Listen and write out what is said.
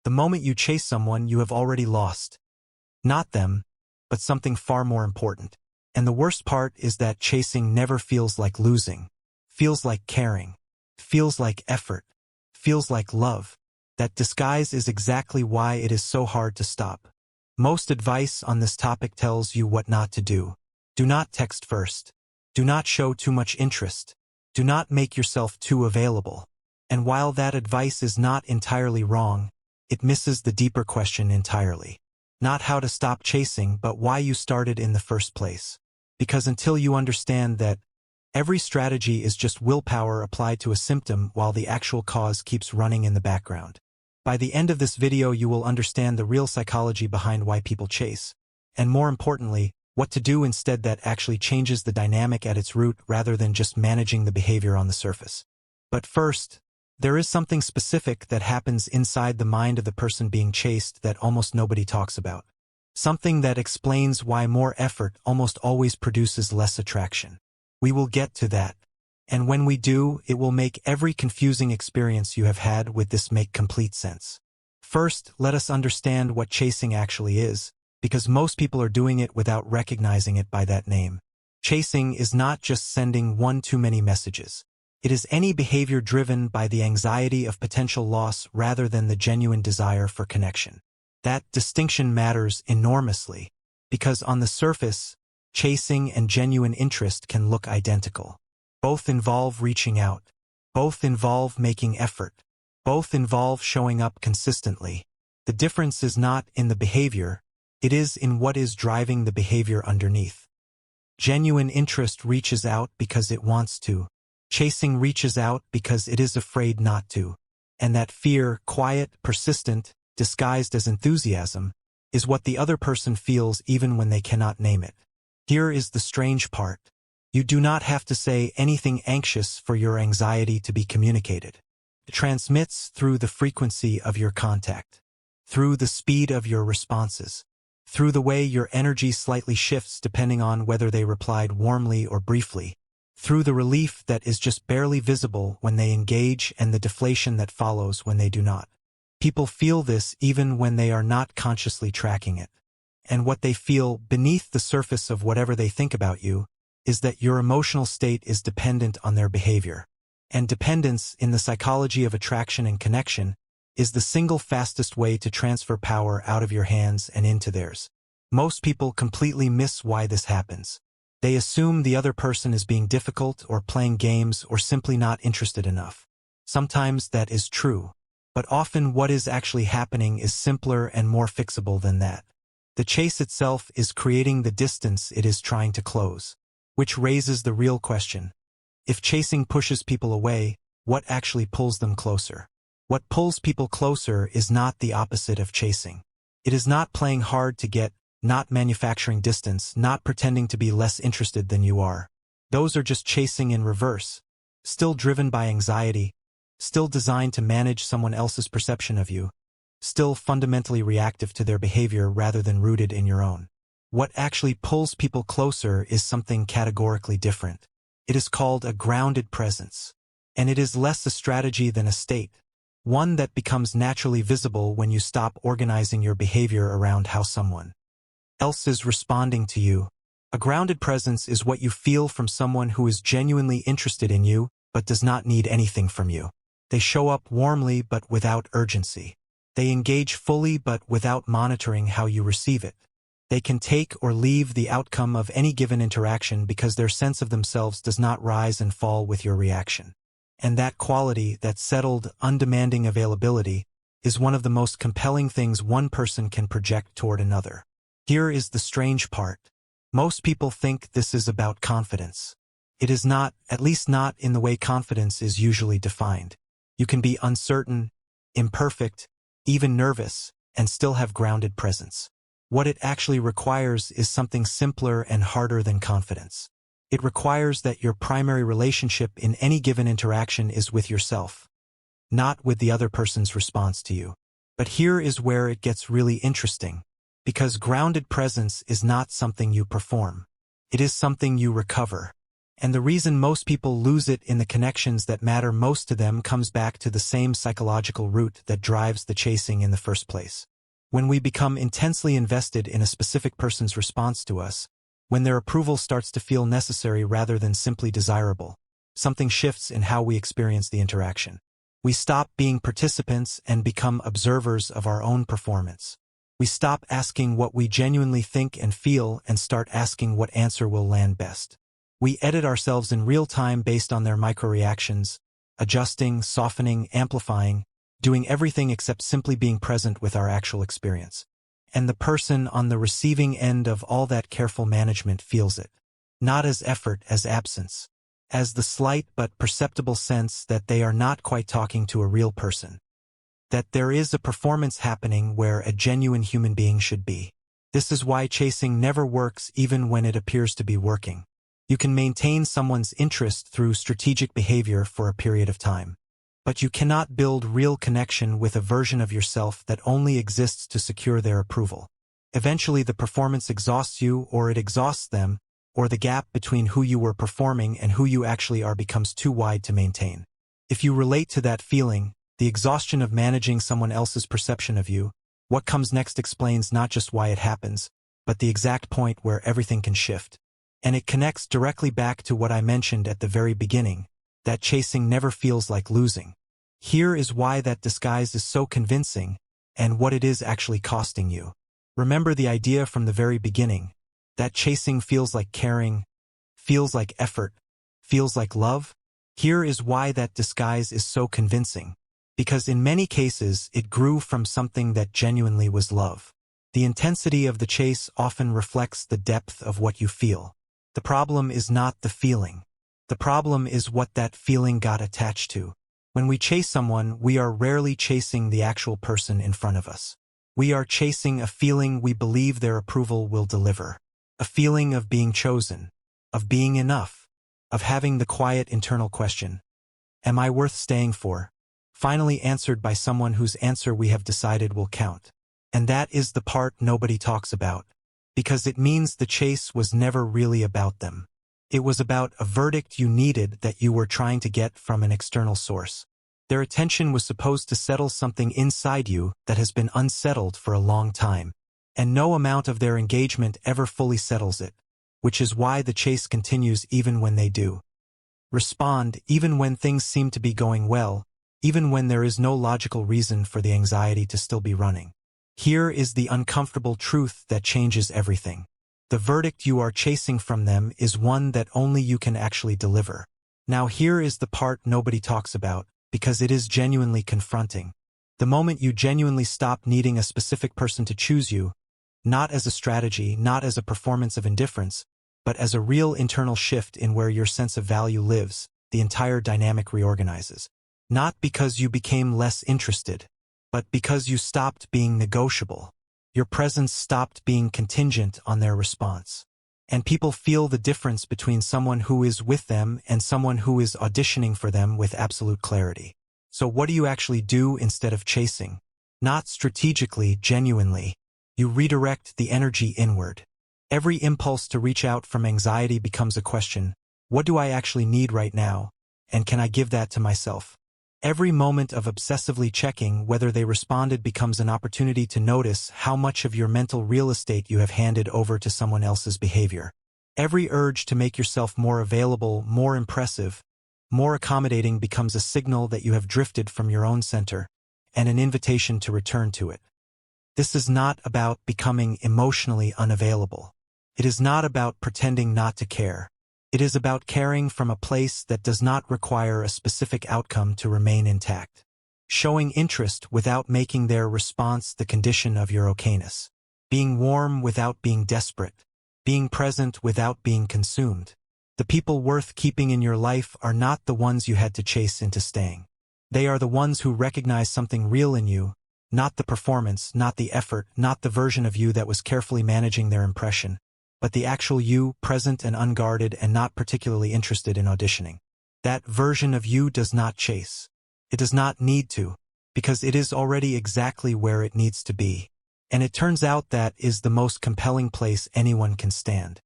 The moment you chase someone, you have already lost. Not them, but something far more important. And the worst part is that chasing never feels like losing. Feels like caring. Feels like effort. Feels like love. That disguise is exactly why it is so hard to stop. Most advice on this topic tells you what not to do. Do not text first. Do not show too much interest. Do not make yourself too available. And while that advice is not entirely wrong, it misses the deeper question entirely. Not how to stop chasing, but why you started in the first place. Because until you understand that every strategy is just willpower applied to a symptom while the actual cause keeps running in the background. By the end of this video, you will understand the real psychology behind why people chase. And more importantly, what to do instead that actually changes the dynamic at its root rather than just managing the behavior on the surface. But first, there is something specific that happens inside the mind of the person being chased that almost nobody talks about. Something that explains why more effort almost always produces less attraction. We will get to that. And when we do, it will make every confusing experience you have had with this make complete sense. First, let us understand what chasing actually is, because most people are doing it without recognizing it by that name. Chasing is not just sending one too many messages. It is any behavior driven by the anxiety of potential loss rather than the genuine desire for connection. That distinction matters enormously, because on the surface, chasing and genuine interest can look identical. Both involve reaching out. Both involve making effort. Both involve showing up consistently. The difference is not in the behavior, it is in what is driving the behavior underneath. Genuine interest reaches out because it wants to. Chasing reaches out because it is afraid not to. And that fear, quiet, persistent, disguised as enthusiasm, is what the other person feels even when they cannot name it. Here is the strange part. You do not have to say anything anxious for your anxiety to be communicated. It transmits through the frequency of your contact, through the speed of your responses, through the way your energy slightly shifts depending on whether they replied warmly or briefly, through the relief that is just barely visible when they engage and the deflation that follows when they do not. People feel this even when they are not consciously tracking it. And what they feel beneath the surface of whatever they think about you is that your emotional state is dependent on their behavior. And dependence, in the psychology of attraction and connection, is the single fastest way to transfer power out of your hands and into theirs. Most people completely miss why this happens. They assume the other person is being difficult or playing games or simply not interested enough. Sometimes that is true, but often what is actually happening is simpler and more fixable than that. The chase itself is creating the distance it is trying to close. Which raises the real question. If chasing pushes people away, what actually pulls them closer? What pulls people closer is not the opposite of chasing. It is not playing hard to get, not manufacturing distance, not pretending to be less interested than you are. Those are just chasing in reverse, still driven by anxiety, still designed to manage someone else's perception of you, still fundamentally reactive to their behavior rather than rooted in your own. What actually pulls people closer is something categorically different. It is called a grounded presence. And it is less a strategy than a state. One that becomes naturally visible when you stop organizing your behavior around how someone else is responding to you. A grounded presence is what you feel from someone who is genuinely interested in you, but does not need anything from you. They show up warmly but without urgency. They engage fully but without monitoring how you receive it. They can take or leave the outcome of any given interaction because their sense of themselves does not rise and fall with your reaction. And that quality, that settled, undemanding availability, is one of the most compelling things one person can project toward another. Here is the strange part. Most people think this is about confidence. It is not, at least not in the way confidence is usually defined. You can be uncertain, imperfect, even nervous, and still have grounded presence. What it actually requires is something simpler and harder than confidence. It requires that your primary relationship in any given interaction is with yourself, not with the other person's response to you. But here is where it gets really interesting, because grounded presence is not something you perform. It is something you recover. And the reason most people lose it in the connections that matter most to them comes back to the same psychological root that drives the chasing in the first place. When we become intensely invested in a specific person's response to us, when their approval starts to feel necessary rather than simply desirable, something shifts in how we experience the interaction. We stop being participants and become observers of our own performance. We stop asking what we genuinely think and feel and start asking what answer will land best. We edit ourselves in real time based on their micro-reactions, adjusting, softening, amplifying, doing everything except simply being present with our actual experience. And the person on the receiving end of all that careful management feels it. Not as effort, as absence. As the slight but perceptible sense that they are not quite talking to a real person. That there is a performance happening where a genuine human being should be. This is why chasing never works even when it appears to be working. You can maintain someone's interest through strategic behavior for a period of time. But you cannot build real connection with a version of yourself that only exists to secure their approval. Eventually the performance exhausts you, or it exhausts them, or the gap between who you were performing and who you actually are becomes too wide to maintain. If you relate to that feeling, the exhaustion of managing someone else's perception of you, what comes next explains not just why it happens, but the exact point where everything can shift. And it connects directly back to what I mentioned at the very beginning, that chasing never feels like losing. Here is why that disguise is so convincing, and what it is actually costing you. Remember the idea from the very beginning, that chasing feels like caring, feels like effort, feels like love? Here is why that disguise is so convincing. Because in many cases it grew from something that genuinely was love. The intensity of the chase often reflects the depth of what you feel. The problem is not the feeling. The problem is what that feeling got attached to. When we chase someone, we are rarely chasing the actual person in front of us. We are chasing a feeling we believe their approval will deliver. A feeling of being chosen, of being enough, of having the quiet internal question, am I worth staying for? Finally answered by someone whose answer we have decided will count. And that is the part nobody talks about. Because it means the chase was never really about them. It was about a verdict you needed that you were trying to get from an external source. Their attention was supposed to settle something inside you that has been unsettled for a long time. And no amount of their engagement ever fully settles it. Which is why the chase continues even when they do. Respond even when things seem to be going well, even when there is no logical reason for the anxiety to still be running. Here is the uncomfortable truth that changes everything. The verdict you are chasing from them is one that only you can actually deliver. Now here is the part nobody talks about, because it is genuinely confronting. The moment you genuinely stop needing a specific person to choose you, not as a strategy, not as a performance of indifference, but as a real internal shift in where your sense of value lives, the entire dynamic reorganizes. Not because you became less interested, but because you stopped being negotiable. Your presence stopped being contingent on their response. And people feel the difference between someone who is with them and someone who is auditioning for them with absolute clarity. So what do you actually do instead of chasing? Not strategically, genuinely. You redirect the energy inward. Every impulse to reach out from anxiety becomes a question, what do I actually need right now? And can I give that to myself? Every moment of obsessively checking whether they responded becomes an opportunity to notice how much of your mental real estate you have handed over to someone else's behavior. Every urge to make yourself more available, more impressive, more accommodating becomes a signal that you have drifted from your own center, and an invitation to return to it. This is not about becoming emotionally unavailable. It is not about pretending not to care. It is about caring from a place that does not require a specific outcome to remain intact. Showing interest without making their response the condition of your okayness. Being warm without being desperate. Being present without being consumed. The people worth keeping in your life are not the ones you had to chase into staying. They are the ones who recognize something real in you, not the performance, not the effort, not the version of you that was carefully managing their impression, but the actual you, present and unguarded and not particularly interested in auditioning. That version of you does not chase. It does not need to, because it is already exactly where it needs to be. And it turns out that is the most compelling place anyone can stand.